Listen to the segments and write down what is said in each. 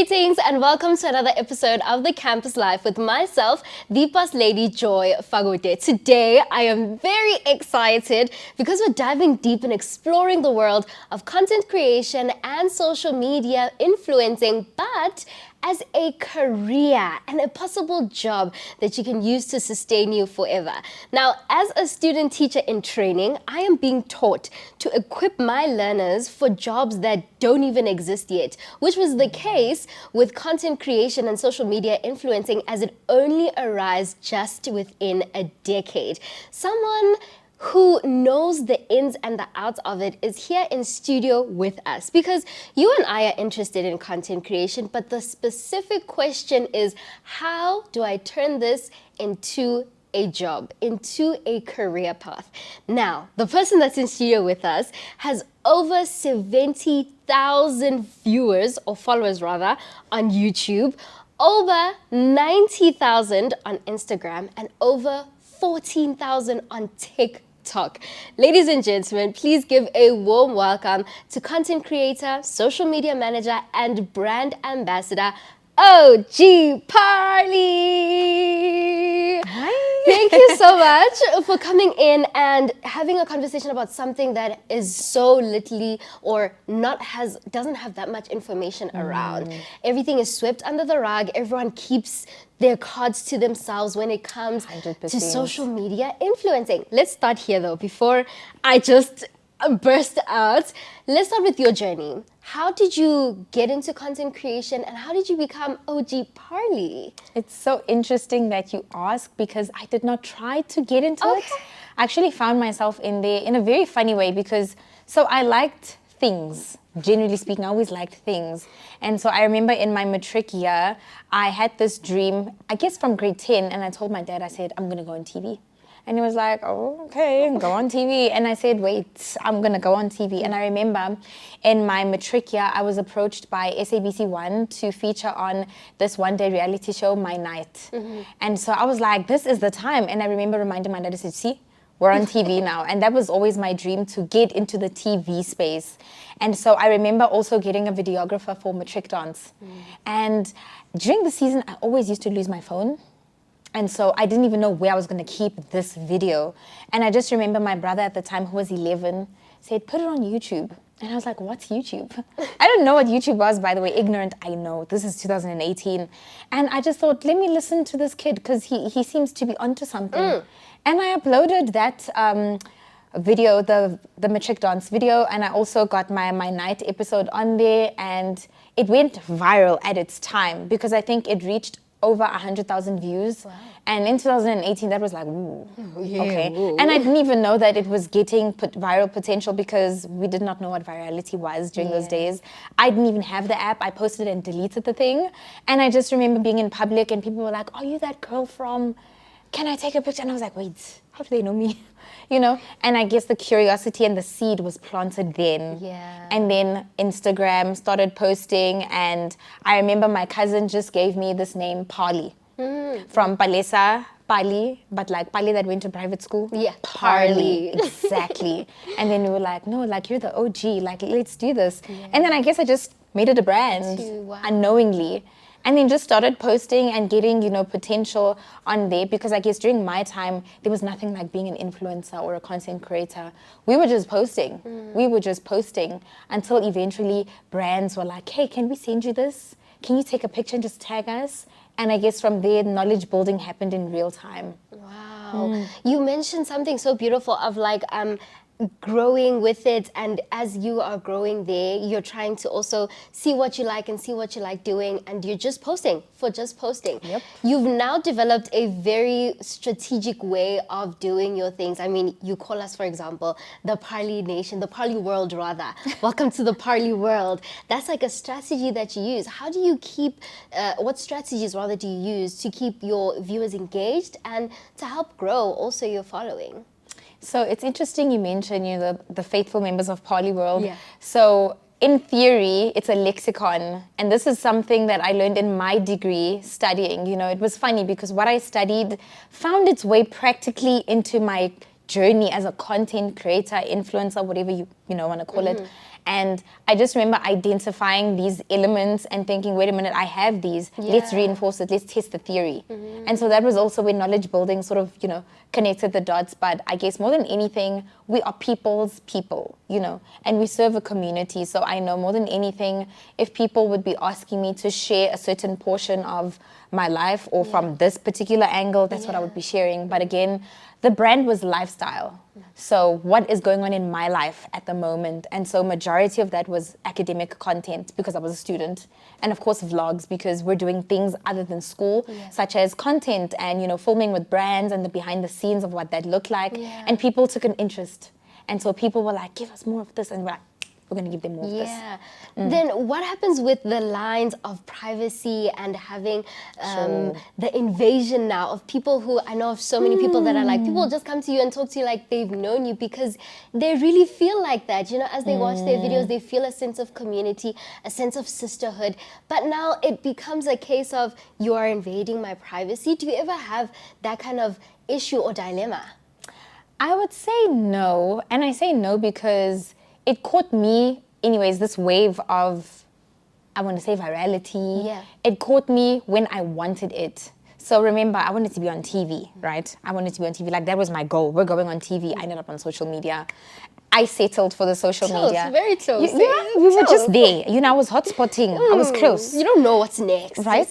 Greetings and welcome to another episode of The Campus Life with myself, the Boss Lady Joy Fagote. Today, I am very excited because we're diving deep and exploring the world of content creation and social media influencing, but as a career and a possible job that you can use to sustain you forever. Now, as a student teacher in training, I am being taught to equip my learners for jobs that don't even exist yet, which was the case with content creation and social media influencing, as it only arose just within a decade. Someone who knows the ins and the outs of it is here in studio with us, because you and I are interested in content creation, but the specific question is, how do I turn this into a job, into a career path? Now, the person that's in studio with us has over 70,000 viewers, or followers rather, on YouTube, over 90,000 on Instagram, and over 14,000 on TikTok. Ladies and gentlemen, please give a warm welcome to content creator, social media manager, and brand ambassador, OG Parley. Hi. Thank you so much for coming in and having a conversation about something that is so little or doesn't have that much information around. Everything is swept under the rug. Everyone keeps their cards to themselves when it comes 100%. to social media influencing. Let's start here though, before I just burst out. Let's start with your journey. How did you get into content creation and how did you become OG Parley? It's so interesting that you ask, because I did not try to get into it. I actually found myself in there in a very funny way, because I liked things. Generally speaking, I always liked things. And so I remember in my matric year, I had this dream, I guess from grade 10, and I told my dad, I said, I'm going to go on TV. And he was like, oh, okay, go on TV. And I said, wait, I'm going to go on TV. And I remember in my matric year, I was approached by SABC1 to feature on this one-day reality show, My Night. And so I was like, this is the time. And I remember reminding my dad, I said, see, we're on TV now. And that was always my dream, to get into the TV space. And so I remember also getting a videographer for matric dance. And during the season, I always used to lose my phone. And so I didn't even know where I was going to keep this video. And I just remember my brother at the time, who was 11, said, put it on YouTube. And I was like, what's YouTube? I didn't know what YouTube was, by the way. Ignorant, I know. This is 2018. And I just thought, let me listen to this kid, because he seems to be onto something. And I uploaded that video, the matric dance video, and I also got my Night episode on there. And it went viral at its time, because I think it reached over 100,000 views. Wow. And in 2018, that was like, ooh, okay. Ooh. And I didn't even know that it was getting viral potential, because we did not know what virality was during those days. I didn't even have the app. I posted and deleted the thing. And I just remember being in public and people were like, are you that girl from, can I take a picture? And I was like, wait, how do they know me? You know, and I guess the curiosity and the seed was planted then. Yeah. And then Instagram started posting, and I remember my cousin just gave me this name, Parley, from Palesa, Pali, but like Pali that went to private school. Yeah, Parley, exactly. And then we were like, no, like you're the OG, like let's do this. Yeah. And then I guess I just made it a brand unknowingly. And then just started posting and getting, potential on there, because I guess during my time, there was nothing like being an influencer or a content creator. We were just posting. We were just posting until eventually brands were like, hey, can we send you this? Can you take a picture and just tag us? And I guess from there, knowledge building happened in real time. Wow. You mentioned something so beautiful of like, growing with it, and as you are growing there, you're trying to also see what you like and see what you like doing, and you're just posting for just posting. Yep. You've now developed a very strategic way of doing your things. I mean, you call us, for example, the Parley Nation, the Parley World rather. Welcome to the Parley World. That's like a strategy that you use. How do you keep, what strategies rather do you use to keep your viewers engaged and to help grow also your following? So it's interesting you mentioned, the faithful members of Parley World. Yeah. So in theory, it's a lexicon. And this is something that I learned in my degree studying. It was funny because what I studied found its way practically into my journey as a content creator, influencer, whatever you want to call it. And I just remember identifying these elements and thinking, wait a minute, I have these. Let's reinforce it. Let's test the theory. And so that was also where knowledge building sort of, connected the dots. But I guess more than anything, we are people's people, and we serve a community. So I know more than anything, if people would be asking me to share a certain portion of my life or from this particular angle, that's what I would be sharing. But again, the brand was lifestyle. So what is going on in my life at the moment? And so majority of that was academic content because I was a student. And of course vlogs because we're doing things other than school, such as content and, filming with brands and the behind the scenes of what that looked like. And people took an interest. And so people were like, give us more of this. And we're like, we're going to give them more of this. Then what happens with the lines of privacy and having the invasion now of people who, I know of so many people that are like, people just come to you and talk to you like they've known you because they really feel like that. As they watch their videos, they feel a sense of community, a sense of sisterhood. But now it becomes a case of you are invading my privacy. Do you ever have that kind of issue or dilemma? I would say no. And I say no because it caught me, anyways, this wave of, I want to say virality. It caught me when I wanted it. So remember, I wanted to be on TV, right? I wanted to be on TV. Like, that was my goal. We're going on TV. I ended up on social media. I settled for the social media. Very close. We were just there. I was hotspotting. I was close. You don't know what's next. Right?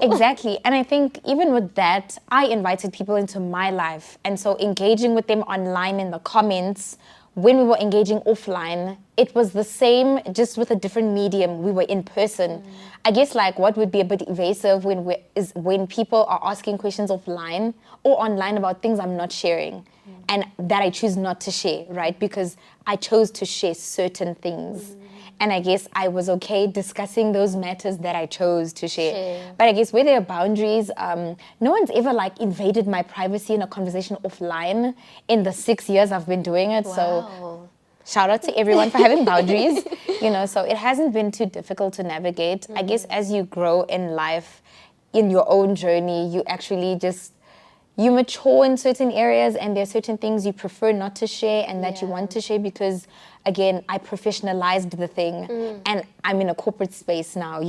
Exactly. And I think even with that, I invited people into my life. And so engaging with them online in the comments, when we were engaging offline, it was the same, just with a different medium. We were in person. I guess like what would be a bit evasive is when people are asking questions offline or online about things I'm not sharing and that I choose not to share, right? Because I chose to share certain things. And I guess I was okay discussing those matters that I chose to share. But I guess where there are boundaries, no one's ever like invaded my privacy in a conversation offline in the 6 years I've been doing it. So shout out to everyone for having boundaries, so it hasn't been too difficult to navigate. I guess as you grow in life, in your own journey, you actually you mature in certain areas and there are certain things you prefer not to share and that you want to share because, again, I professionalized the thing and I'm in a corporate space now,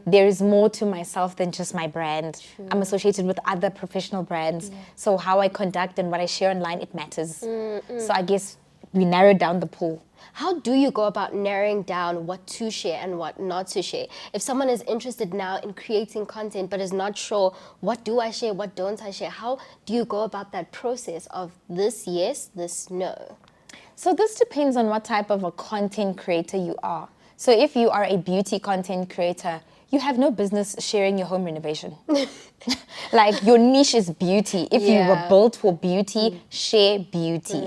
There is more to myself than just my brand. I'm associated with other professional brands. So how I conduct and what I share online, it matters. So I guess we narrowed down the pool. How do you go about narrowing down what to share and what not to share? If someone is interested now in creating content but is not sure, what do I share, what don't I share? How do you go about that process of this yes, this no? So this depends on what type of a content creator you are. So if you are a beauty content creator, you have no business sharing your home renovation. Like, your niche is beauty. If you were built for beauty, share beauty,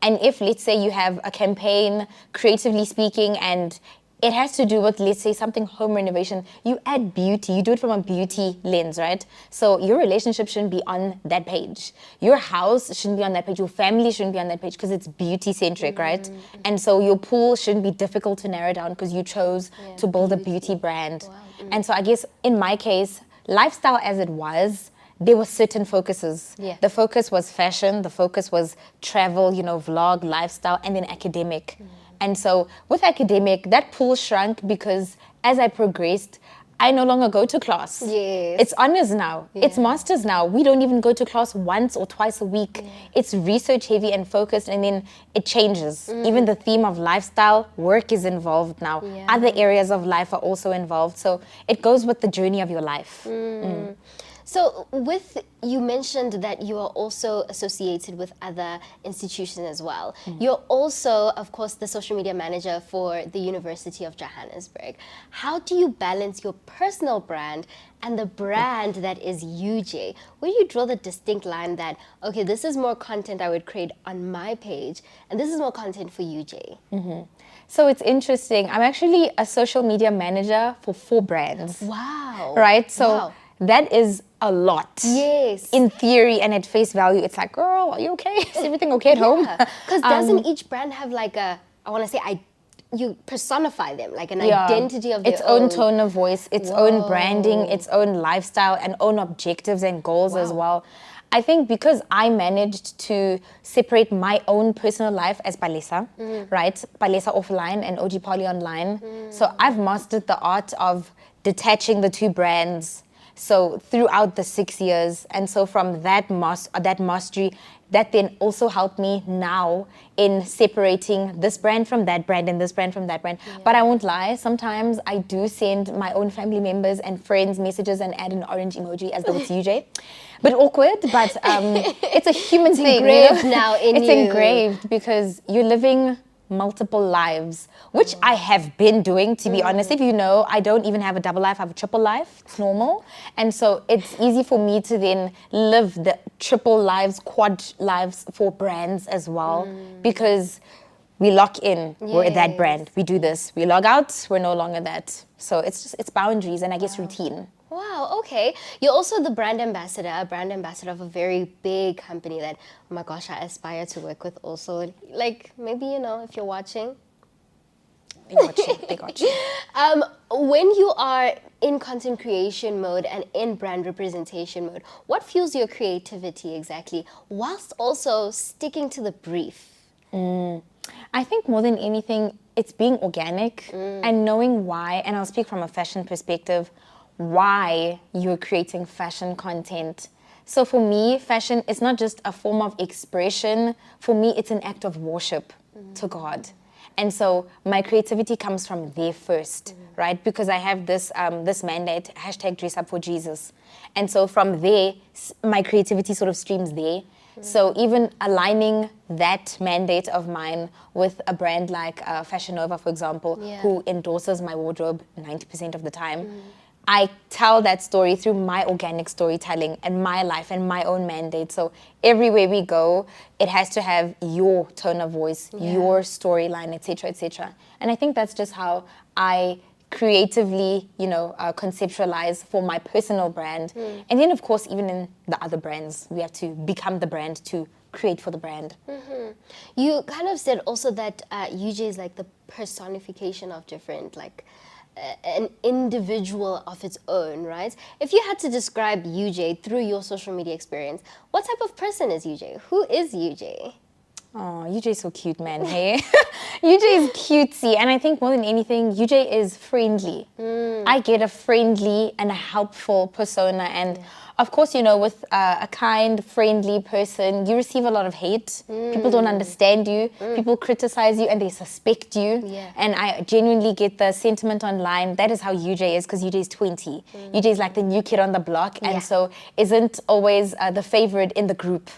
And if, let's say, you have a campaign, creatively speaking, and it has to do with, let's say, something home renovation, you add beauty. You do it from a beauty lens, right? So your relationship shouldn't be on that page. Your house shouldn't be on that page. Your family shouldn't be on that page because it's beauty-centric, right? And so your pool shouldn't be difficult to narrow down because you chose to build a beauty brand. And so I guess in my case, lifestyle as it was, there were certain focuses. The focus was fashion. The focus was travel, vlog, lifestyle, and then academic. And so with academic, that pool shrunk because as I progressed, I no longer go to class. It's honors now. It's masters now. We don't even go to class once or twice a week. It's research heavy and focused, and then it changes. Even the theme of lifestyle, work is involved now. Other areas of life are also involved. So it goes with the journey of your life. So you mentioned that you are also associated with other institutions as well. You're also, of course, the social media manager for the University of Johannesburg. How do you balance your personal brand and the brand that is UJ? Where do you draw the distinct line that, okay, this is more content I would create on my page, and this is more content for UJ? So it's interesting. I'm actually a social media manager for 4 brands. Wow. Right? So that is a lot. In theory and at face value, it's like, girl, are you okay? Is everything okay at home? Because doesn't each brand have like you personify them, like an identity of their its own tone of voice, its own branding, its own lifestyle, and own objectives and goals as well. I think because I managed to separate my own personal life as Palesa, right? Palesa offline and OG Polly online. So I've mastered the art of detaching the two brands. So throughout the 6 years, and so from that mastery, that then also helped me now in separating this brand from that brand and this brand from that brand. But I won't lie, sometimes I do send my own family members and friends messages and add an orange emoji as though it's UJ. Bit awkward, but it's a human thing. Engraved now in it's you. engraved because you're living multiple lives, which I have been doing, to be honest. If you know, I don't even have a double life, I have a triple life. It's normal. And so it's easy for me to then live the triple lives, quad lives for brands as well, because we lock in, we're that brand, we do this. We log out, we're no longer that. So it's boundaries and I guess routine. Wow, okay. You're also the brand ambassador of a very big company that, oh my gosh, I aspire to work with also. Like, maybe, if you're watching. They got you. When you are in content creation mode and in brand representation mode, what fuels your creativity exactly, whilst also sticking to the brief? I think more than anything, it's being organic and knowing why, and I'll speak from a fashion perspective, why you're creating fashion content. So for me, fashion is not just a form of expression. For me, it's an act of worship to God. And so my creativity comes from there first, right? Because I have this this mandate, #DressUpForJesus. And so from there, my creativity sort of streams there. So even aligning that mandate of mine with a brand like Fashion Nova, for example, who endorses my wardrobe 90% of the time, I tell that story through my organic storytelling and my life and my own mandate. So everywhere we go, it has to have your tone of voice, your storyline, etc., etc. And I think that's just how I creatively, conceptualize for my personal brand. And then, of course, even in the other brands, we have to become the brand to create for the brand. You kind of said also that UJ is like the personification of different, like, an individual of its own, right? If you had to describe UJ through your social media experience, what type of person is UJ? Who is UJ? Oh, UJ is so cute, man. Hey, UJ is cutesy, and I think more than anything, UJ is friendly. I get a friendly and a helpful persona, and of course, with a kind, friendly person, you receive a lot of hate. People don't understand you. People criticize you and they suspect you. And I genuinely get the sentiment online. That is how UJ is, because UJ is 20. UJ is like the new kid on the block, and so isn't always the favorite in the group.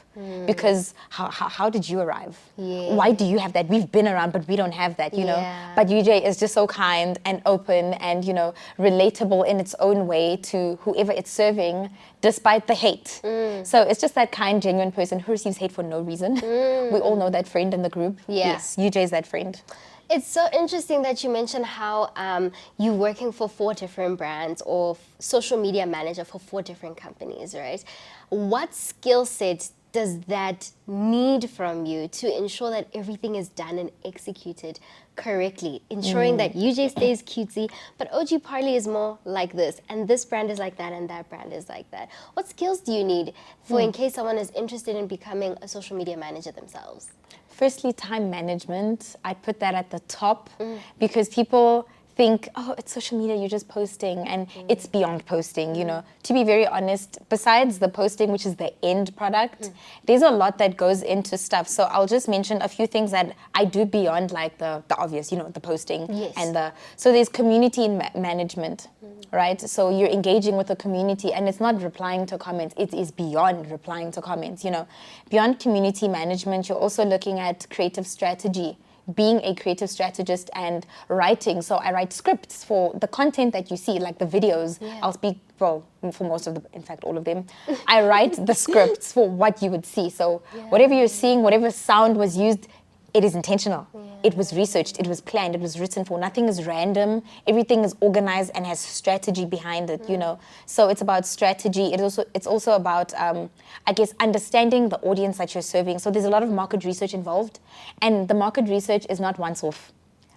Because how did you arrive? Why do you have that? We've been around, but we don't have that, you know? But UJ is just so kind and open and, relatable in its own way to whoever it's serving, despite the hate. So it's just that kind, genuine person who receives hate for no reason. We all know that friend in the group. Yes, UJ is that friend. It's so interesting that you mentioned how you're working for 4 different brands or social media manager for 4 different companies, right? What skill sets does that need from you to ensure that everything is done and executed correctly, ensuring that UJ stays cutesy, but OG Parley is more like this, and this brand is like that, and that brand is like that? What skills do you need for in case someone is interested in becoming a social media manager themselves? Firstly, time management. I put that at the top because people think, oh, it's social media, you're just posting, and it's beyond posting, To be very honest, besides the posting, which is the end product, there's a lot that goes into stuff. So I'll just mention a few things that I do beyond like the obvious, the posting. And so there's community management, right? So you're engaging with the community, and it's not replying to comments, it is beyond replying to comments, Beyond community management, you're also looking at creative strategy, being a creative strategist and writing. So I write scripts for the content that you see, like the videos. I'll speak for most of in fact, all of them. I write the scripts for what you would see. So whatever you're seeing, whatever sound was used, it is intentional. It was researched, it was planned, it was written for. Nothing is random. Everything is organized and has strategy behind it, So it's about strategy. It's also about, I guess, understanding the audience that you're serving. So there's a lot of market research involved. And the market research is not once off,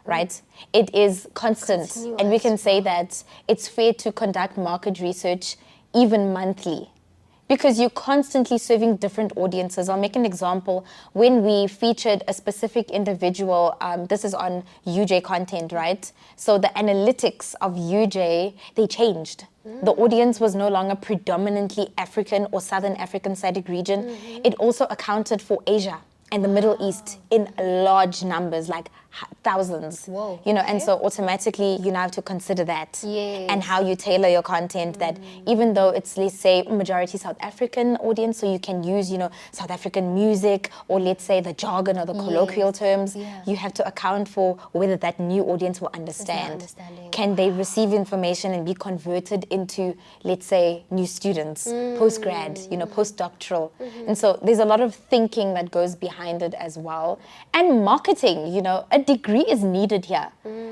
right? It is constant. And we can say that it's fair to conduct market research even monthly. because you're constantly serving different audiences. I'll make an example. When we featured a specific individual, this is on UJ content, right? So the analytics of UJ, they changed. The audience was no longer predominantly African or Southern African SADC region. It also accounted for Asia and the Middle East in large numbers, like thousands. Whoa, you know, and so automatically you now have to consider that Yes. and how you tailor your content. That even though it's, let's say, majority South African audience, so you can use, you know, South African music, or let's say the jargon or the colloquial terms, you have to account for whether that new audience will understand. understanding. Can they receive information and be converted into, let's say, new students, post-grad, you know, postdoctoral. And so there's a lot of thinking that goes behind it as well. And marketing, you know, a degree is needed here.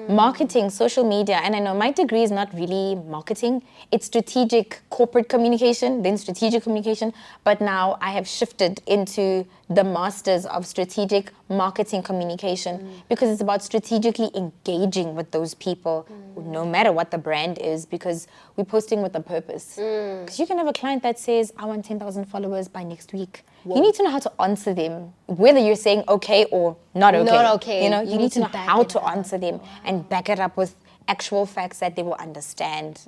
Marketing, social media, and I know my degree is not really marketing. It's strategic corporate communication, then strategic communication. But now I have shifted into the masters of strategic marketing communication because it's about strategically engaging with those people, no matter what the brand is, because we're posting with a purpose. Because you can have a client that says, I want 10,000 followers by next week. You need to know how to answer them, whether you're saying okay or not okay. Not okay. You know, you need to know back how it to up. answer them and back it up with actual facts that they will understand.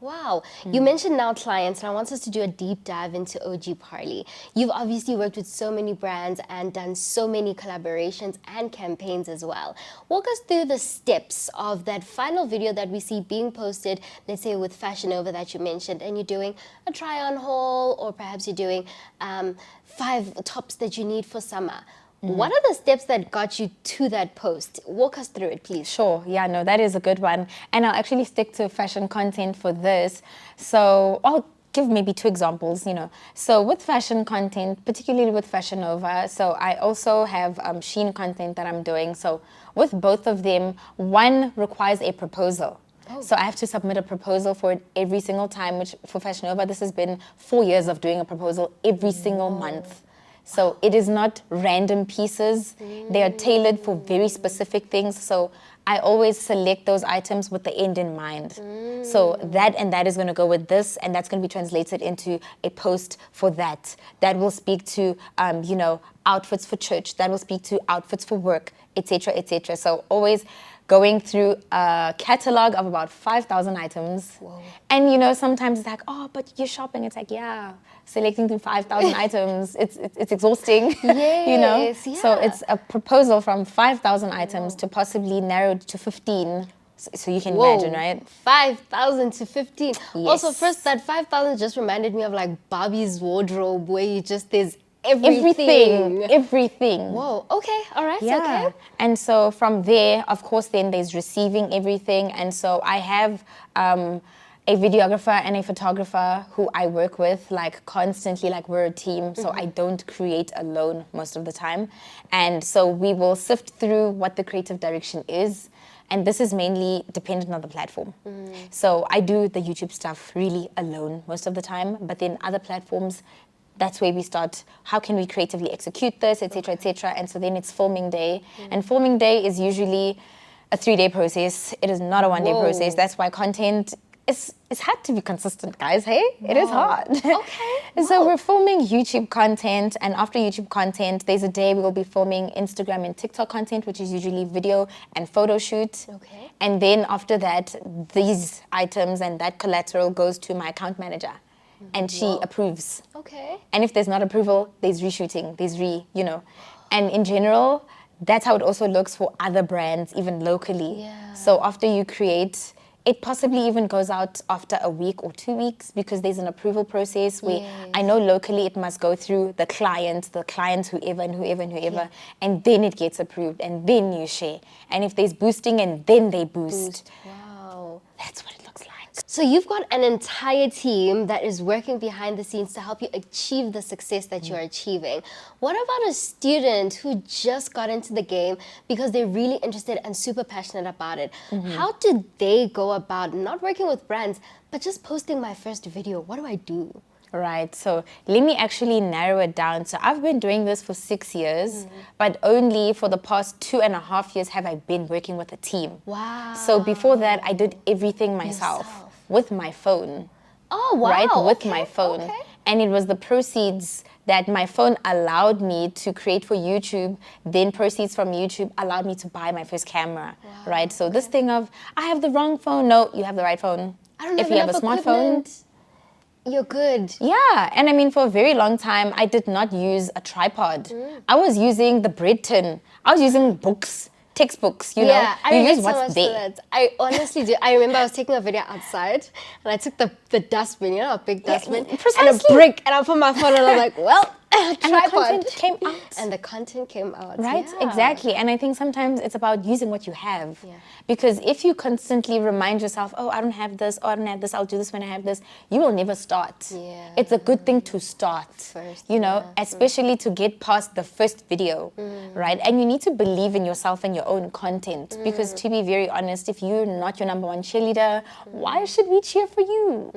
Wow. You mentioned now clients, and I want us to do a deep dive into OG Parley. You've obviously worked with so many brands and done so many collaborations and campaigns as well. Walk us through the steps of that final video that we see being posted, let's say with Fashion Over that you mentioned, and you're doing a try-on haul, or perhaps you're doing 5 tops that you need for summer. What are the steps that got you to that post? Walk us through it, please. Sure. Yeah, no, that is a good one. And I'll actually stick to fashion content for this. So I'll give maybe 2 examples, you know. So with fashion content, particularly with Fashion Nova, so I also have Shein content that I'm doing. So with both of them, one requires a proposal. So I have to submit a proposal for it every single time, which for Fashion Nova, this has been 4 years of doing a proposal every single month. So it is not random pieces. They are tailored for very specific things. So I always select those items with the end in mind. So that and that is going to go with this, and that's going to be translated into a post for that. That will speak to, you know, outfits for church. That will speak to outfits for work, etc., etc. So always going through a catalog of about 5,000 items. And, you know, sometimes it's like, oh, but you're shopping. It's like, yeah, selecting through 5,000 items, it's exhausting, you know? So it's a proposal from 5,000 items to possibly narrow it to 15. So you can imagine, right? 5,000 to 15. Yes. Also, first, that 5,000 just reminded me of like Barbie's wardrobe, where you just, there's everything. Whoa, okay, all right, Yeah. okay. And so from there, of course, then there's receiving everything. And so I have a videographer and a photographer who I work with, like constantly, like we're a team. So I don't create alone most of the time. And so we will sift through what the creative direction is. And this is mainly dependent on the platform. So I do the YouTube stuff really alone most of the time. But then other platforms, that's where we start, how can we creatively execute this, etc., etc. And so then it's filming day. And filming day is usually a 3-day process. It is not a 1-day process. That's why content it's hard to be consistent, guys, hey? It is hard. Okay. So we're filming YouTube content, and after YouTube content, there's a day we will be filming Instagram and TikTok content, which is usually video and photo shoot. Okay. And then after that, these items and that collateral goes to my account manager. And she approves. Okay. And if there's not approval, there's reshooting, there's you know. And in general, that's how it also looks for other brands, even locally. Yeah. So after you create, it possibly even goes out after a week or 2 weeks because there's an approval process where I know locally it must go through the clients, whoever and whoever and whoever, and then it gets approved, and then you share. And if there's boosting, and then they boost. Wow. That's what it looks like. So you've got an entire team that is working behind the scenes to help you achieve the success that you're achieving. What about a student who just got into the game because they're really interested and super passionate about it? How do they go about not working with brands, but just posting my first video? What do I do? Right, so let me actually narrow it down. So I've been doing this for 6 years, but only for the past 2.5 years have I been working with a team. Wow. So before that, I did everything myself with my phone. Oh, wow. Right, with okay, my phone. okay. And it was the proceeds that my phone allowed me to create for YouTube, then proceeds from YouTube allowed me to buy my first camera, right? So this thing of, I have the wrong phone. No, you have the right phone. I don't if you have a smartphone, you're good. yeah. And I mean, for a very long time, I did not use a tripod. I was using the bread tin. I was using books, textbooks, you know. I You use relate so what's much to there. that. I honestly do. I remember I was taking a video outside and I took the dustbin, you know, a big dustbin, and a precisely. brick, and I put my phone and I was like, well, And the tripod. content came out. And the content came out. Right, Yeah. exactly. And I think sometimes it's about using what you have. Yeah. Because if you constantly remind yourself, oh, I don't have this, oh, I don't have this, I'll do this when I have this, you will never start. Yeah. It's a good thing to start First, you know, especially to get past the first video, right? And you need to believe in yourself and your own content. Because to be very honest, if you're not your number one cheerleader, why should we cheer for you?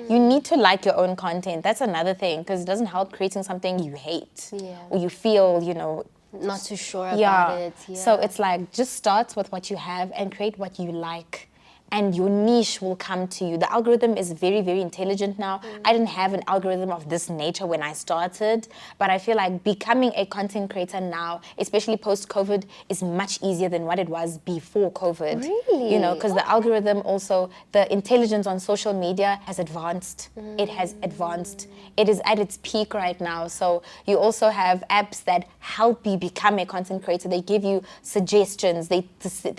You need to like your own content. That's another thing, because it doesn't help creating something you hate. Yeah. Or you feel, you know, Not too sure about it. Yeah. so it's like, just start with what you have and create what you like. And your niche will come to you. The algorithm is very, very intelligent now. I didn't have an algorithm of this nature when I started, but I feel like becoming a content creator now, especially post-COVID, is much easier than what it was before COVID. Really? You know, because the algorithm also, the intelligence on social media has advanced. It has advanced. It is at its peak right now. So you also have apps that help you become a content creator. They give you suggestions. They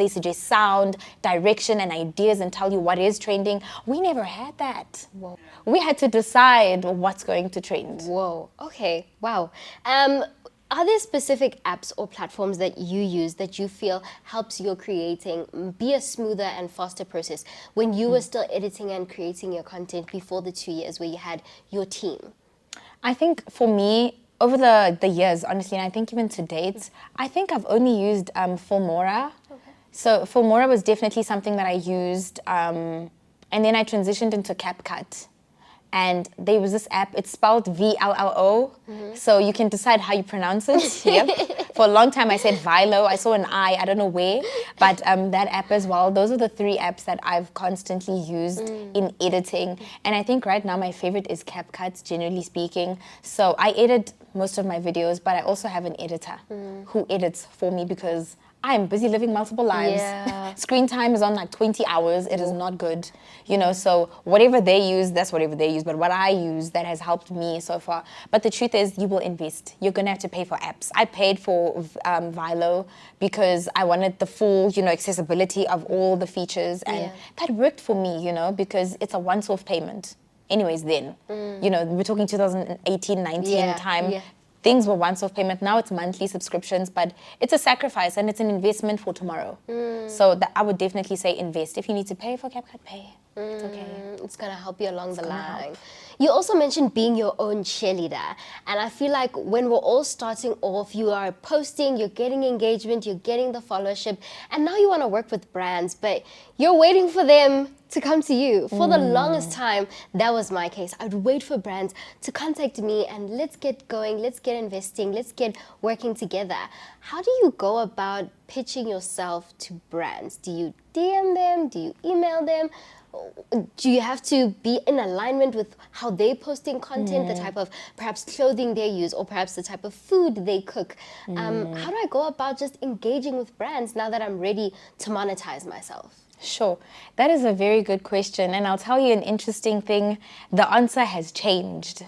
suggest sound, direction, and ideas, and tell you what is trending. We never had that. Whoa. We had to decide what's going to trend. Whoa. Okay. Wow. Are there specific apps or platforms that you use that you feel helps your creating be a smoother and faster process when you were still editing and creating your content before the 2 years where you had your team? I think for me, over the years, honestly, and I think even to date, I think I've only used Filmora. So Filmora was definitely something that I used, and then I transitioned into CapCut. And there was this app, it's spelled VLLO, so you can decide how you pronounce it. Yep. For a long time I said Vilo, I saw an I don't know where, but that app as well. Those are the 3 apps that I've constantly used in editing. And I think right now my favorite is CapCut, generally speaking. So I edit most of my videos, but I also have an editor who edits for me because I am busy living multiple lives. Yeah. Screen time is on like 20 hours. It is not good, you know, so whatever they use, that's whatever they use. But what I use, that has helped me so far. But the truth is, you will invest. You're going to have to pay for apps. I paid for Vilo because I wanted the full, you know, accessibility of all the features. And that worked for me, you know, because it's a once-off payment. Anyways, then, you know, we're talking 2018, 19 time. Yeah. Things were once-off payment. Now it's monthly subscriptions, but it's a sacrifice and it's an investment for tomorrow. So I would definitely say invest. If you need to pay for CapCut, pay. It's okay. It's going to help you along the line. You also mentioned being your own cheerleader. And I feel like when we're all starting off, you are posting, you're getting engagement, you're getting the followership, and now you want to work with brands, but you're waiting for them to come to you. For the longest time, that was my case. I'd wait for brands to contact me and let's get going, let's get investing, let's get working together. How do you go about pitching yourself to brands? Do you DM them? Do you email them? Do you have to be in alignment with how they're posting content, the type of perhaps clothing they use, or perhaps the type of food they cook? How do I go about just engaging with brands now that I'm ready to monetize myself? Sure. That is a very good question. And I'll tell you an interesting thing. The answer has changed.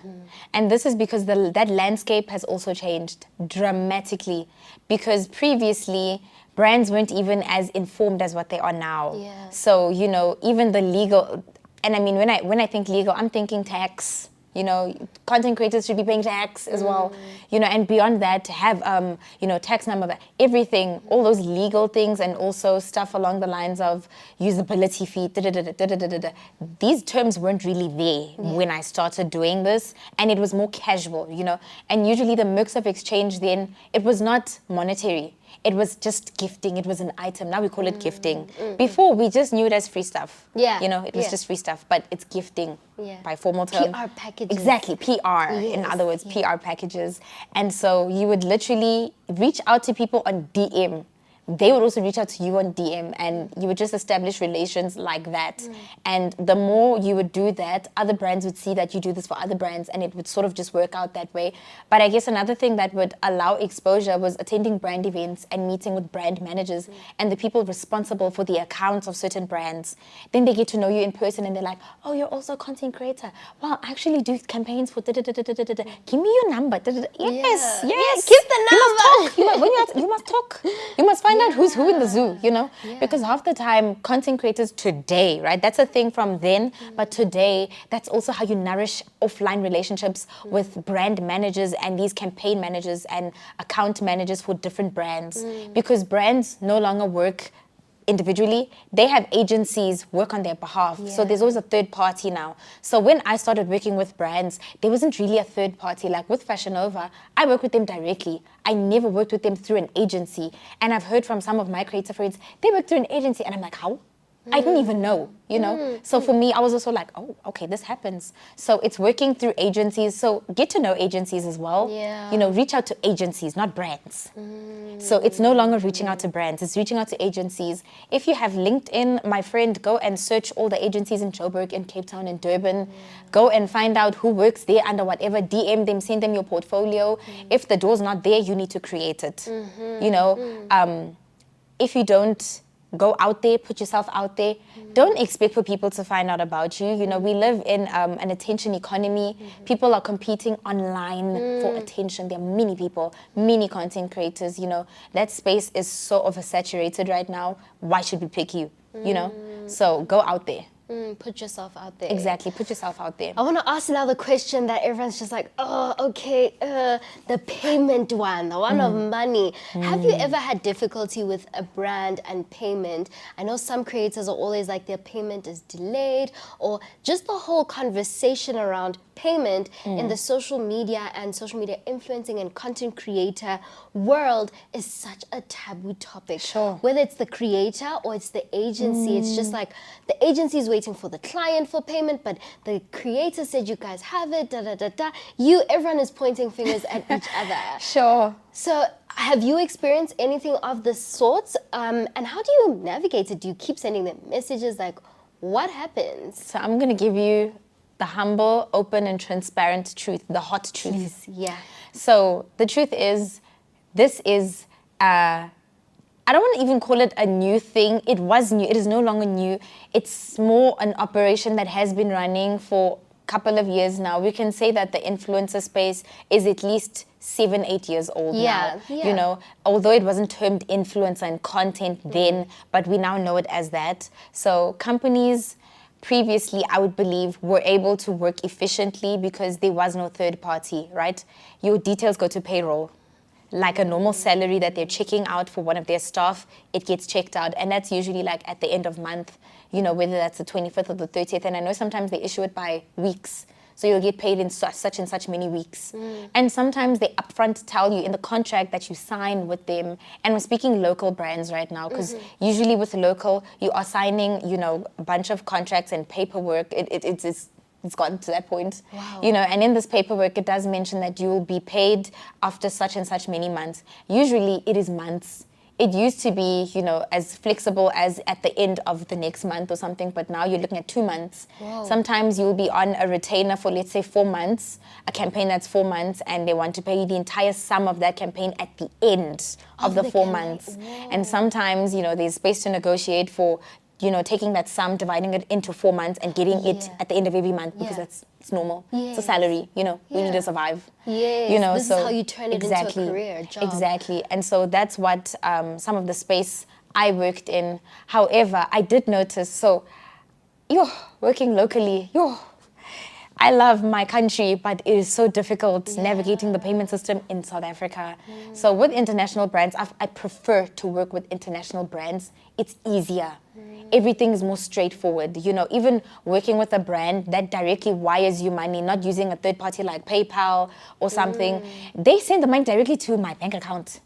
And this is because that landscape has also changed dramatically. Because previously, brands weren't even as informed as what they are now. Yeah. So, you know, even the legal, and I mean, when I think legal, I'm thinking tax. You know, content creators should be paying tax as well. You know, and beyond that, to have, you know, tax number, everything, all those legal things, and also stuff along the lines of usability fee, These terms weren't really there when I started doing this, and it was more casual, you know. And usually the mix of exchange then, it was not monetary. It was just gifting. It was an item. Now we call it gifting. Before, we just knew it as free stuff. Yeah. You know, it was just free stuff, but it's gifting by formal term. PR packages. Exactly, PR. In other words, PR packages. And so you would literally reach out to people on DM they would also reach out to you on DM, and you would just establish relations like that. And the more you would do that, other brands would see that you do this for other brands, and it would sort of just work out that way. But I guess another thing that would allow exposure was attending brand events and meeting with brand managers and the people responsible for the accounts of certain brands. Then they get to know you in person, and they're like, oh, you're also a content creator. Well, I actually do campaigns for da-da-da-da-da-da. Give me your number. Yes. Keep the number. You must talk. You must find out who's who in the zoo, because half the time content creators today, right, that's a thing from then, but today that's also how you nourish offline relationships with brand managers and these campaign managers and account managers for different brands, because brands no longer work individually. They have agencies work on their behalf. So there's always a third party now. So when I started working with brands, there wasn't really a third party. Like with Fashion Nova, I work with them directly. I never worked with them through an agency. And I've heard from some of my creator friends, they work through an agency. And I'm like, how? I didn't even know, So for me, I was also like, oh, okay, this happens. So it's working through agencies. So get to know agencies as well. Reach out to agencies, not brands. So it's no longer reaching out to brands. It's reaching out to agencies. If you have LinkedIn, my friend, go and search all the agencies in Joburg, in Cape Town, in Durban. Go and find out who works there under whatever. DM them, send them your portfolio. If the door's not there, you need to create it. If you don't go out there, put yourself out there. Don't expect for people to find out about you. We live in an attention economy. People are competing online for attention. There are many people, many content creators. That space is so oversaturated right now. Why should we pick you? So go out there. Put yourself out there. Exactly, put yourself out there. I want to ask now the question that everyone's just like, oh, okay, the payment one, the one of money. Have you ever had difficulty with a brand and payment? I know some creators are always like their payment is delayed, or just the whole conversation around payment in the social media and social media influencing and content creator world is such a taboo topic. Sure. Whether it's the creator or it's the agency, it's just like the agency is waiting for the client for payment, but the creator said you guys have it, everyone is pointing fingers at each other. Sure. So have you experienced anything of the sorts? And how do you navigate it? Do you keep sending them messages? Like, what happens? So I'm going to give you the humble, open, and transparent truth, the hot truth. Please, yeah. So the truth is, this is, I don't want to even call it a new thing. It was new. It is no longer new. It's more an operation that has been running for a couple of years now. We can say that the influencer space is at least 7-8 years old now. Although it wasn't termed influencer and content then, but we now know it as that. So companies previously, I would believe, were able to work efficiently because there was no third party, right? Your details go to payroll. Like a normal salary that they're checking out for one of their staff, it gets checked out. And that's usually like at the end of month, whether that's the 25th or the 30th. And I know sometimes they issue it by weeks. So you'll get paid in such and such many weeks. And sometimes they upfront tell you in the contract that you sign with them. And we're speaking local brands right now, because usually with local, you are signing, a bunch of contracts and paperwork. It's gotten to that point. Wow. And in this paperwork, it does mention that you will be paid after such and such many months. Usually it is months. It used to be, as flexible as at the end of the next month or something, but now you're looking at 2 months. Whoa. Sometimes you'll be on a retainer for, let's say, 4 months, a campaign that's 4 months, and they want to pay you the entire sum of that campaign at the end of the 4 months. Whoa. And sometimes, there's space to negotiate for, taking that sum, dividing it into 4 months and getting it at the end of every month, because it's normal. Yes. It's a salary, we need to survive. Yes, this is how you turn it into a career, a job. Exactly. And so that's what some of the space I worked in. However, I did notice, working locally, I love my country, but it is so difficult navigating the payment system in South Africa. So with international brands, I prefer to work with international brands. It's easier. Everything is more straightforward. Even working with a brand that directly wires you money, not using a third party like PayPal or something, they send the money directly to my bank account,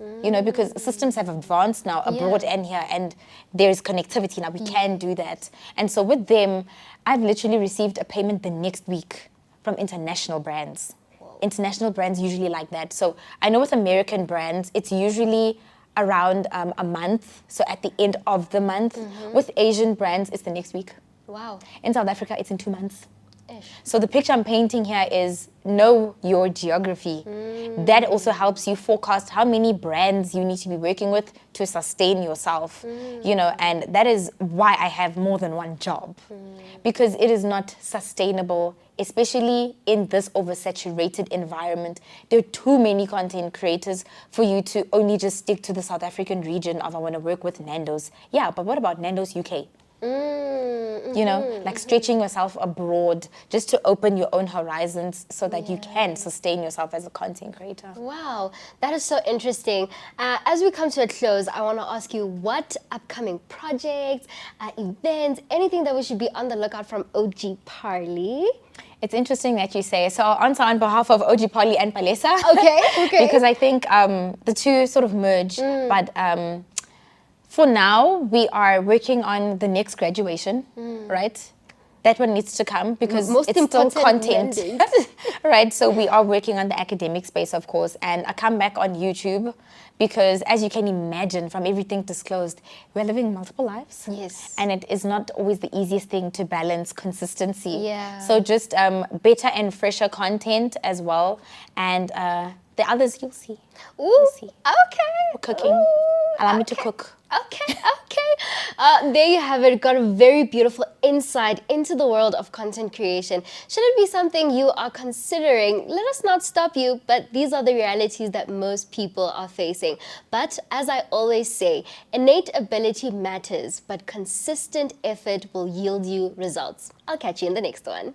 because systems have advanced now abroad and here, and there's connectivity now. We can do that. And so with them, I've literally received a payment the next week from international brands. International brands usually like that. So I know with American brands, it's usually around a month. So at the end of the month. With Asian brands, it's the next week. Wow. In South Africa, it's in 2 months. Ish. So the picture I'm painting here is know your geography. That also helps you forecast how many brands you need to be working with to sustain yourself, you know, and that is why I have more than one job, because it is not sustainable, especially in this oversaturated environment. There are too many content creators for you to only just stick to the South African region of I want to work with Nando's. Yeah, but what about Nando's UK? You know, like stretching yourself abroad just to open your own horizons so that you can sustain yourself as a content creator. Wow, that is so interesting. As we come to a close, I want to ask you what upcoming projects, events, anything that we should be on the lookout from OG Parley? It's interesting that you say. So I'll answer on behalf of OG Polly and Palesa. Okay. Because I think the two sort of merge. But for now, we are working on the next graduation, right? That one needs to come because Most it's still content, mandate. right? So we are working on the academic space, of course, and I come back on YouTube because, as you can imagine from everything disclosed, we're living multiple lives. Yes. And it is not always the easiest thing to balance consistency. Yeah. So just better and fresher content as well. And the others you'll see. Ooh, You'll see. okay. Cooking. Ooh, Allow me to cook. Okay. There you have it. Got a very beautiful insight into the world of content creation. Should it be something you are considering, let us not stop you, but these are the realities that most people are facing. But as I always say, innate ability matters, but consistent effort will yield you results. I'll catch you in the next one.